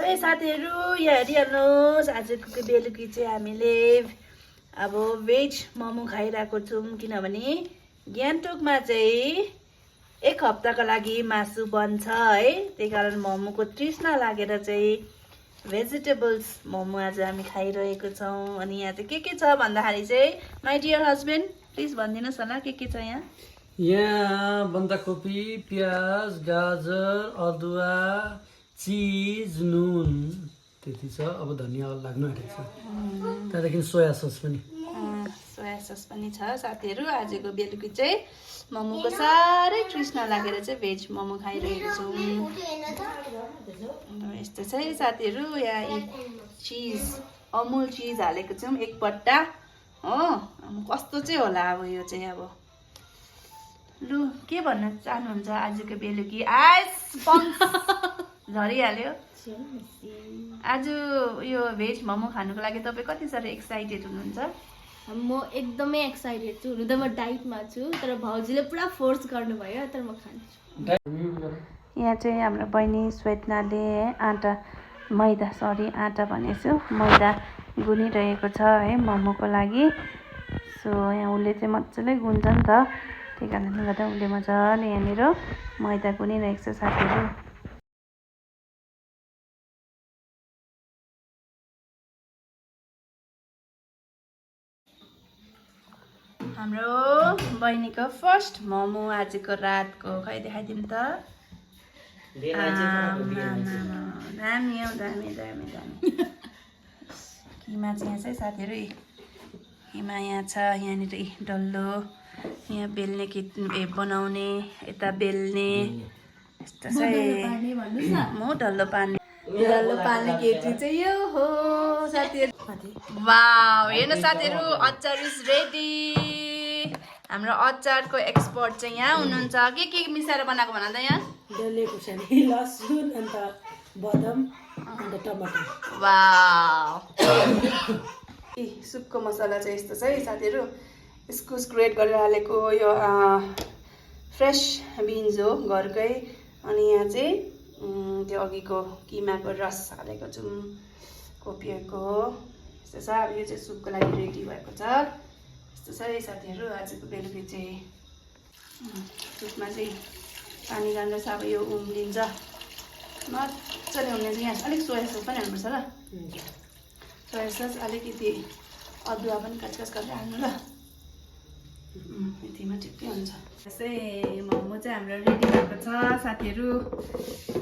है साथीहरू, यहाँ हेरिहाल्नुहोस् आजको बेलुकी चाहिँ हामीले अब भेज मोमो खाइरहेको छौँ किनभने गान्तोकमा चाहिँ एक हप्ताको लागि मासु बन्छ है। त्यही कारण मोमोको तृष्णा लागेर चाहिँ भेजिटेबल्स मोमो आज हामी खाइरहेको छौँ। अनि यहाँ चाहिँ के छ भन्दाखेरि चाहिँ माई डियर हस्बेन्ड प्लिज भनिदिनुहोस् होला के छ यहाँ। यहाँ बन्दाकोपी, प्याज, गाजर, अदुवा, चिज, नुन त्यति छ। अब धनिया लाग्नु आँटेको छ। त्यहाँदेखि सोया सस पनि छ साथीहरू। आजको बेलुकी चाहिँ मोमोको साह्रै तृष्णा लागेर चाहिँ भेज मोमो खाइरहेको छौँ। यस्तो छ है साथीहरू। यहाँ चिज अमुल चिज हालेको छौँ एक पट्टा हो। कस्तो चाहिँ होला अब यो चाहिँ अब लु के भन्न चाहनुहुन्छ आजको बेलुकी। झरिहाल्यो। आज यो भेज मोमो खानुको लागि तपाईँ कति साह्रो एक्साइटेड हुनुहुन्छ? म एकदमै एक्साइटेड छु। हुनु त म डाइटमा छु तर भाउजूले पुरा फोर्स गर्नुभयो तर म खान्छु। यहाँ चाहिँ हाम्रो बहिनी श्वेतनाले आँटा मैदा गुनिरहेको छ है मोमोको लागि। सो यहाँ उसले चाहिँ मजाले गुन्छ नि त, त्यही कारणले गर्दा उसले मजाले यहाँनिर मैदा गुनिरहेको छ साथीहरू। हाम्रो बहिनीको फर्स्ट मोमो आजको रातको खै देखाइदिउँ त। दामी हो दामी। किमा चाहिँ यहाँ चाहिँ साथीहरू किमा यहाँ छ। यहाँनिर डल्लो यहाँ बेल्ने बनाउने यता बेल्ने यस्तो छ। म डल्लो पार्ने केटी चाहिँ यो हो साथीहरू। वाउ हेर्नु साथीहरू अचार इज रेडी। हाम्रो अचारको एक्सपर्ट चाहिँ यहाँ हुनुहुन्छ। के मिसाएर बनाएको भन त यहाँ? डल्ले खुर्सानी, लसुन अन्त बदाम अन्त टमाटर। वाउ सुपको मसला चाहिँ यस्तो छ है साथीहरू। इस्कुस ग्रेट गरेर हालेको यो फ्रेस बिन्स हो घरकै। अनि यहाँ चाहिँ त्यो अघिको किमाको रस हालेको छौँ कोपिएको। यस्तो छ। अब यो चाहिँ सुपको लागि रेडी भएको छ। यस्तो छ है साथीहरू। आजको बेलुकी चाहिँ सुपमा चाहिँ पानी जान्छ। अब यो उम्लिन्छ मजाले उम्लिन्छ। यहाँ अलिक सोया सस पनि हाल्नुपर्छ ल। सोया सस अलिकति अदुवा पनि कचकच गरेर हाल्नु ल। यतिमा ठिकै हुन्छ। यस्तै मोमो चाहिँ हाम्रो रेडी भएको छ साथीहरू।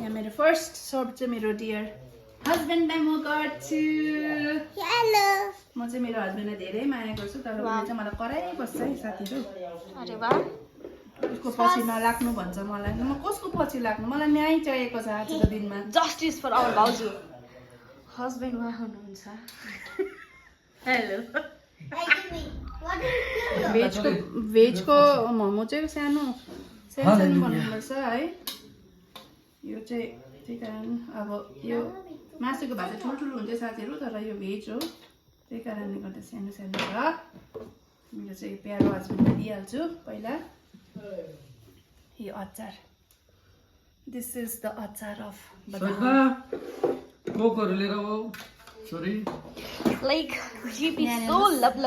यहाँ मेरो फर्स्ट सर्भ चाहिँ मेरो डियर हस्बेन्डलाई म गर्छु। हेलो। म चाहिँ मेरो हस्बेन्डलाई धेरै माया गर्छु तर उसले चाहिँ मलाई कराइबस्छ है साथीहरू। अरे वाह। उसको पछि नलाग्नु भन्छ मलाई। म कसको पछि लाग्नु, मलाई न्याय चाहिएको छ आजको दिनमा। जस्टिस फर आवर भाउजू। हस्बेन्ड उहाँ हुनुहुन्छ। हेलो। भेजको मोमो चाहिँ सानो बनाउनुपर्छ है। यो चाहिँ त्यही कारण अब यो मासुको भात चाहिँ ठुल्ठुलो हुन्छ साथीहरू तर यो भेज हो त्यही कारणले गर्दा सानो छ। मेरो चाहिँ प्यारो हस्बेन्डलाई दिइहाल्छु पहिला यो अचार। दिस इज द अचार of Like GP so love.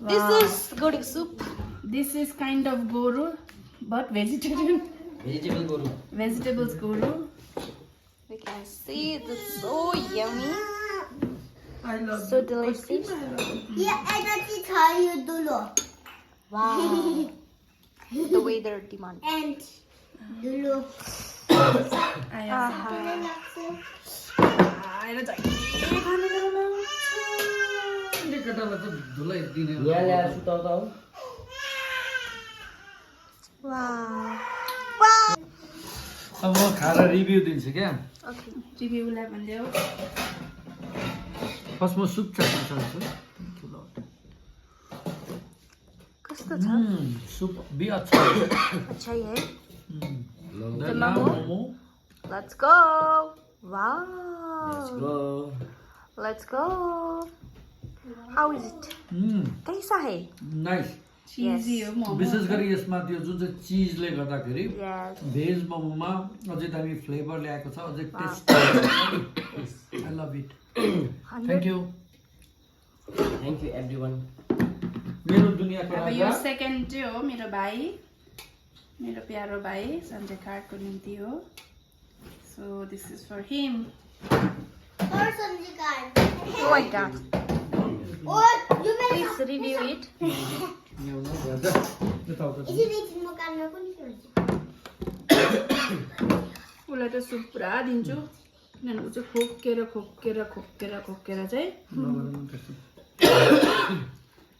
This is good soup. This is kind of goro but vegetarian. Vegetables goro. We can see this so yummy. I love So delicious. Yeah, I got to tell you Dulo. Wow. The way they're demanding. And Dulo. आएर चाहिँ अब म खाएर review दिन्छु क्या। रिभ्यूलाई भनिदेऊ। First म soup चाख्न चाहन्छु। कस्तो छ? सुप भी अच्छा है। अच्छा ही है। Momo. Let's go. Wow. Let's go. How is it? कैसा है? Nice. चिजी हो मोमो विशेष गरी यसमा त्यो जुन चाहिँ चिजले गर्दाखेरि Yes. भेज मोमोमा अझै दामी फ्लेभर ल्याएको छ अझै taste I love it thank you Thank you everyone. मेरो दुनियाँको अब यो राजा सेकेन्ड चाहिँ हो मेरो भाइ मेरो प्यारो भाइ सञ्जय खाटको निम्ति हो so this is for him For Sanjikar. Oh my god. Oh, you may. Please review it. ल्याउनु राजा यताउता Is it in Mokano? उसलाई त सुप पुरा दिन्छु किनभने ऊ चाहिँ खोकेर खोकेर खोकेर खोकेर चाहिँ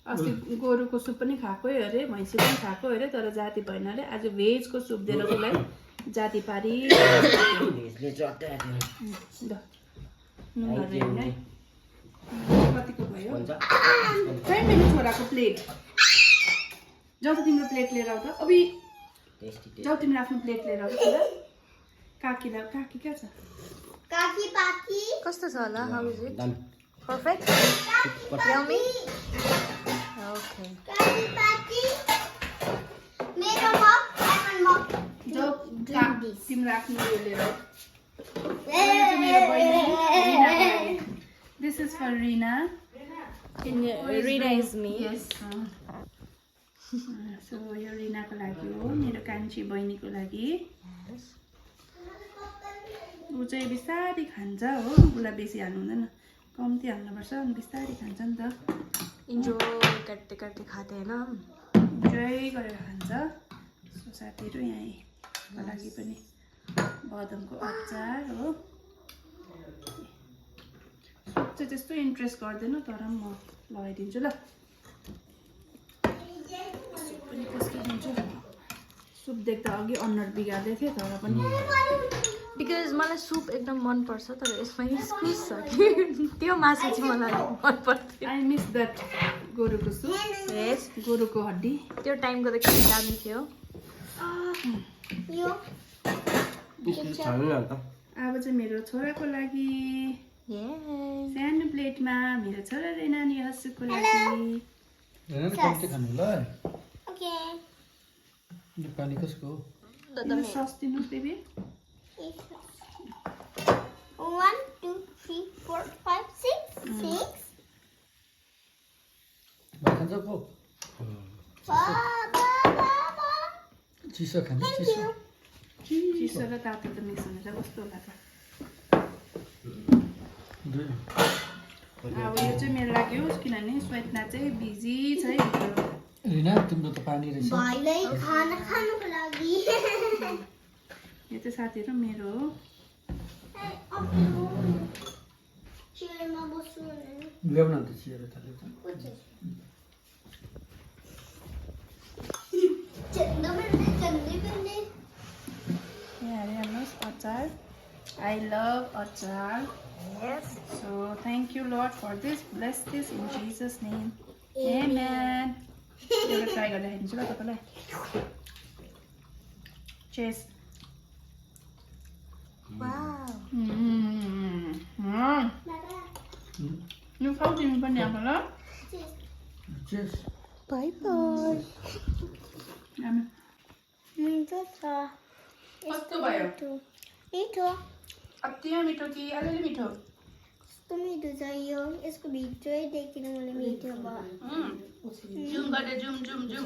अस्ति गोरुको सुप पनि खाएकै अरे भैँसी पनि खाएको अरे तर जाति भएन अरे आज भेजको सुप दिएर उसलाई जाति पारी भेजले चट्यायो ल नुनहरू हेर्नु है कतिको भयो भन्छ खै मेरो छोराको प्लेट जाऊ त तिम्रो प्लेट लिएर आऊ त अबि टेस्टी जाऊ तिम्रो आफ्नो प्लेट लिएर आऊ त काकी कहाँ छ Kaki Paki. कस्तो छ होला? How is it? Done Perfect? Yummy? Okay. Kaki Paki. Mero mop. Lemon mop. जाऊ तिम्रो आफ्नो उयो लिएर आऊ this is for Rina Rina is me. Yes so यो रिनाको लागि हो मेरो कान्छी बहिनीको लागि ऊ चाहिँ बिस्तारै खान्छ हो उसलाई बेसी हाल्नु हुँदैन कम्ती हाल्नुपर्छ अनि बिस्तारै खान्छ नि त Enjoy करते करते खाते हैं ना हम. इन्जोय गरेर खान्छ सो साथीहरू यहाँको लागि पनि बदमको अचार हो चाहिँ त्यस्तो इन्ट्रेस्ट गर्दैन तर म लगाइदिन्छु ल सुप पनि पस्किदिन्छु सुप देख्दा अघि अनुहार बिगार्दै थिएँ तर पनि Because मलाई सुप एकदम मन पर्छ तर यसमा इस्कुस छ कि त्यो मासु चाहिँ मलाई मन पर्थ्यो. आई मिस द्याट गोरुको सुप Yes. गोरुको हड्डी त्यो टाइमको त के दामी थियो. You. खानु न त अब चाहिँ मेरो छोराको लागि Yes. सानो प्लेटमा मेरो छोरा र नानी हसुको लागि हेर न कम्ती खानु ल Okay. यो पानी कसको हो सस दिनुहोस् बेबी 1, 2, 3, 4, 5, 6. 6. भात खान्छ पो Baba. चिसो खान्छ चिसो चिसो र तातो त मिक्स हुन्छ कस्तो होला त दुई अब यो चाहिँ मेरो लागि हो किनभने स्वेतना चाहिँ बिजी छ है रिना तिम्रो त पानी रहेछ भाइलाई खाना खानुको लागि यो चाहिँ साथीहरू मेरो हो चेयरमा बस्नु भनेर ल्याउन त चिएर थाल्यो त यहाँ हेर्नुहोस् अचार I love achar Yes. So thank you lord for this bless this in Jesus name amen एउटा ट्राई गरेर हेर्छु ल तपाईँलाई चेस Wow. यो खाऊ तिमी पनि अब ल चेस Bye bye. आमेन मिठो छ कस्तो भयो मिठो अति मिठो कि अलिअलि मिठो कस्तो मिठो छ यो यसको भित्रै देखेर मलाई मिठो भयो जुम गर्दै जुम जुम जुम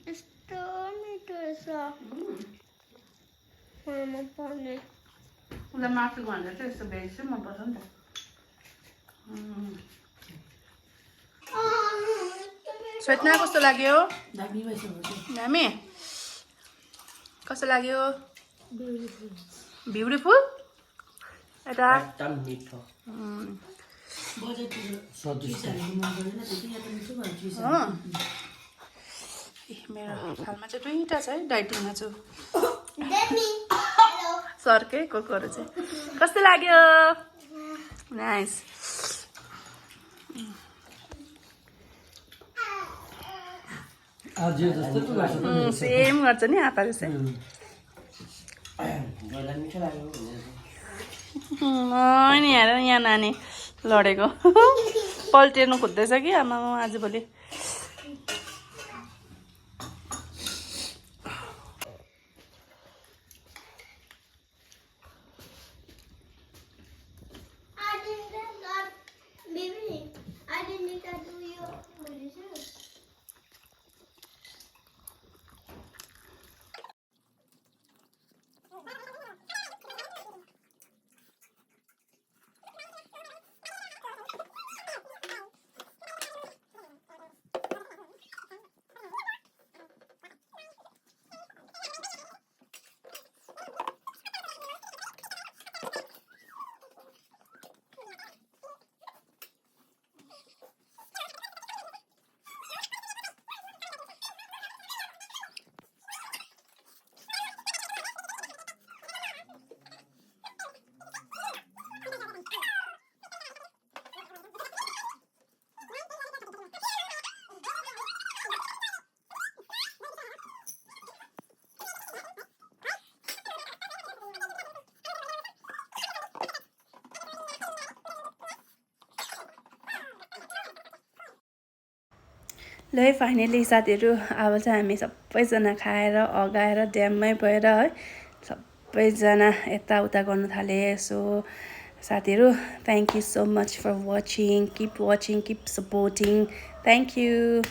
यस्तो मिठो रहेछ मन पर्ने उसलाई मासु भन्दा चाहिँ यस्तो भेज चाहिँ मनपर्छ नि त स्वेतना कस्तो लाग्यो दामी भइसक्यो दामी कस्तो लाग्यो ब्युटिफुल यता एकदम मिठो बजेटतिर सजिलो चिजहरू मन परेन त्यति यहाँ त मिठो भयो चिज हो मेरो थालमा चाहिँ दुईवटा छ है डाइटिङमा छु डेमी हेलो सर्कै कोकोहरू चाहिँ कस्तो लाग्यो नाइस आज जस्तो पो गर्छ त मेरो सेम गर्छ नि आपाले चाहिँ मलाई मिठो लाग्यो नि हेर यहाँ नानी लडेको पल्टिनु खोज्दैछ कि आमामा आजभोलि ल है फाइनली साथीहरू अब चाहिँ हामी सबैजना खाएर अगाएर ड्याममै भएर है सबैजना यताउता गर्नु थाले सो साथीहरू thank you so much for watching keep supporting thank you